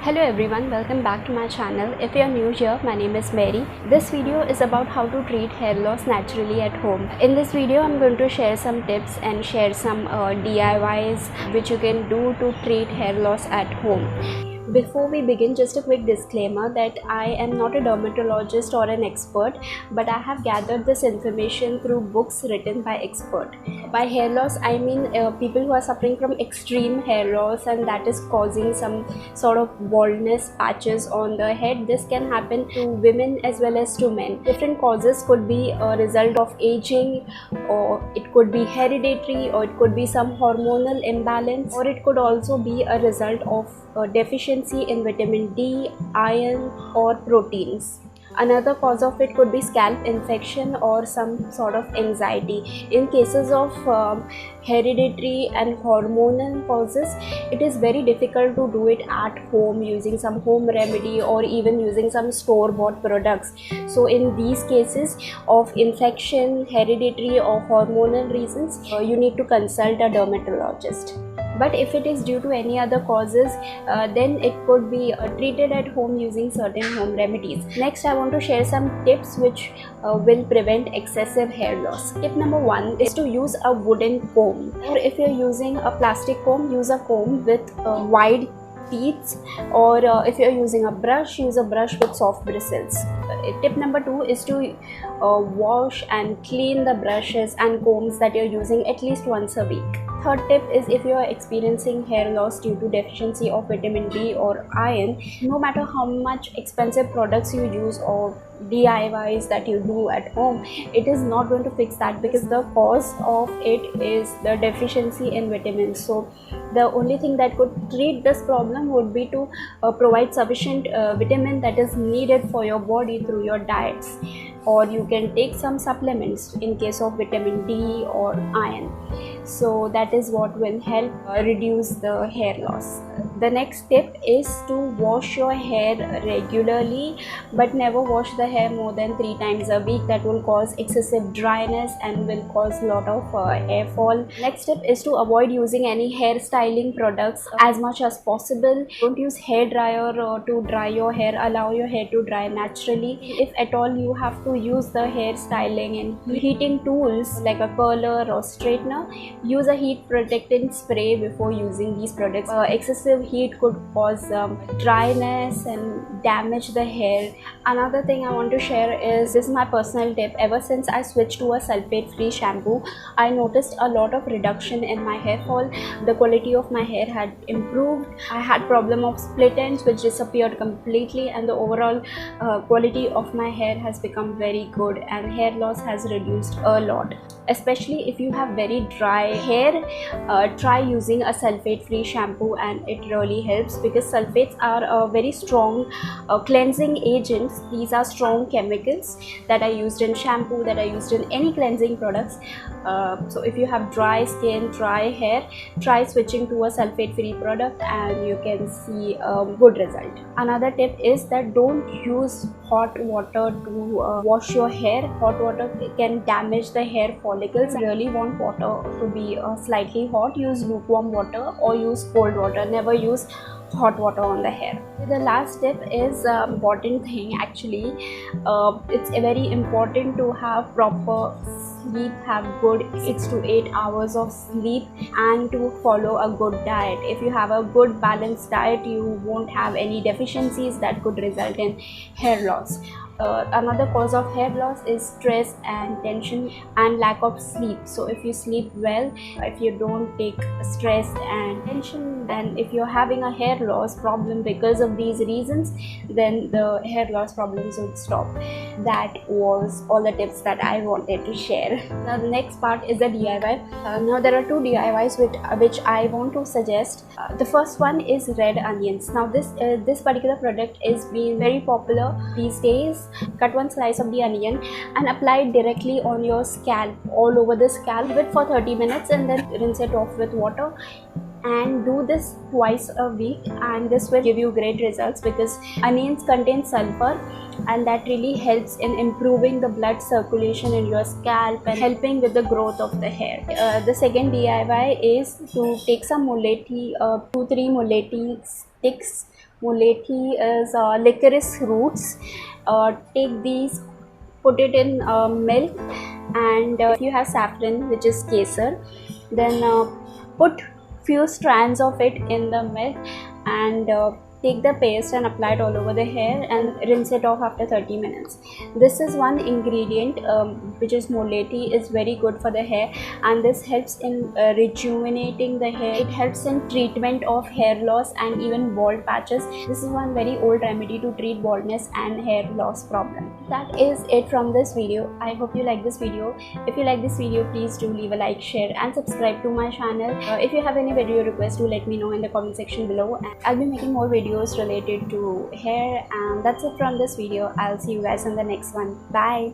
Hello everyone, welcome back to my channel. If you are new here, my name is Mary. This video is about how to treat hair loss naturally at home. In this video, I'm going to share some tips and share some DIYs which you can do to treat hair loss at home. Before we begin, just a quick disclaimer that I am not a dermatologist or an expert, but I have gathered this information through books written by experts. By hair loss, I mean people who are suffering from extreme hair loss and that is causing some sort of baldness patches on the head. This can happen to women as well as to men. Different causes could be a result of aging, or it could be hereditary, or it could be some hormonal imbalance, or it could also be a result of deficiency in vitamin D, iron, or proteins. Another cause of it could be scalp infection or some sort of anxiety. In cases of hereditary and hormonal causes, it is very difficult to do it at home using some home remedy or even using some store-bought products. So in these cases of infection, hereditary or hormonal reasons, you need to consult a dermatologist. But if it is due to any other causes, then it could be treated at home using certain home remedies. Next, I want to share some tips which will prevent excessive hair loss. Tip number 1 is to use a wooden comb, or if you're using a plastic comb, use a comb with wide teeth, or if you're using a brush, use a brush with soft bristles. Tip number 2 is to wash and clean the brushes and combs that you're using at least once a week. Third tip is, if you are experiencing hair loss due to deficiency of vitamin D or iron, no matter how much expensive products you use or DIYs that you do at home, it is not going to fix that, because the cause of it is the deficiency in vitamins. So the only thing that could treat this problem would be to provide sufficient vitamin that is needed for your body through your diets, or you can take some supplements in case of vitamin D or iron. So that is what will help reduce the hair loss. The next tip is to wash your hair regularly, but never wash the hair more than 3 times a week. That will cause excessive dryness and will cause a lot of hair fall. Next tip is to avoid using any hair styling products as much as possible. Don't use hair dryer to dry your hair. Allow your hair to dry naturally. If at all you have to use the hair styling and heating tools like a curler or straightener, use a heat protectant spray before using these products. Excessive heat could cause dryness and damage the hair. Another thing I want to share is, this is my personal tip. Ever since I switched to a sulfate free shampoo, I noticed a lot of reduction in my hair fall. The quality of my hair had improved. I had problem of split ends which disappeared completely, and the overall quality of my hair has become very good, and hair loss has reduced a lot. Especially if you have very dry hair, try using a sulfate free shampoo, and it really helps, because sulfates are very strong cleansing agents. These are strong chemicals that are used in shampoo, that are used in any cleansing products. So if you have dry skin, dry hair, try switching to a sulfate free product and you can see a good result. Another tip is that don't use hot water to wash your hair. Hot water can damage the hair follicles. If you really want water to be slightly hot, use lukewarm water or use cold water. Never use hot water on the hair. The last tip is important thing actually. It's very important to have proper sleep, have good 6 to 8 hours of sleep, and to follow a good diet. If you have a good balanced diet, you won't have any deficiencies that could result in hair loss. Another cause of hair loss is stress and tension and lack of sleep. So if you sleep well, if you don't take stress and tension, then if you're having a hair loss problem because of these reasons, then the hair loss problems would stop. That was all the tips that I wanted to share. Now the next part is the DIY. Now there are 2 DIYs which I want to suggest. The first one is red onions. Now this particular product is being very popular these days. Cut one slice of the onion and apply it directly on your scalp, all over the scalp, for 30 minutes, and then rinse it off with water. And do this twice a week, and this will give you great results, because onions contain sulfur, and that really helps in improving the blood circulation in your scalp and helping with the growth of the hair. The second DIY is to take some muletti, 2-3 muletti sticks Mulethi is licorice roots. Take these, put it in milk, and if you have saffron, which is kesar, then put few strands of it in the milk, and take the paste and apply it all over the hair and rinse it off after 30 minutes. This is one ingredient which is mulethi, is very good for the hair, and this helps in rejuvenating the hair. It helps in treatment of hair loss and even bald patches. This is one very old remedy to treat baldness and hair loss problem. That is it from this video. I hope you like this video. If you like this video, please do leave a like, share and subscribe to my channel. If you have any video requests, do let me know in the comment section below, and I'll be making more videos related to hair. And that's it from this video. I'll see you guys in the next one. Bye.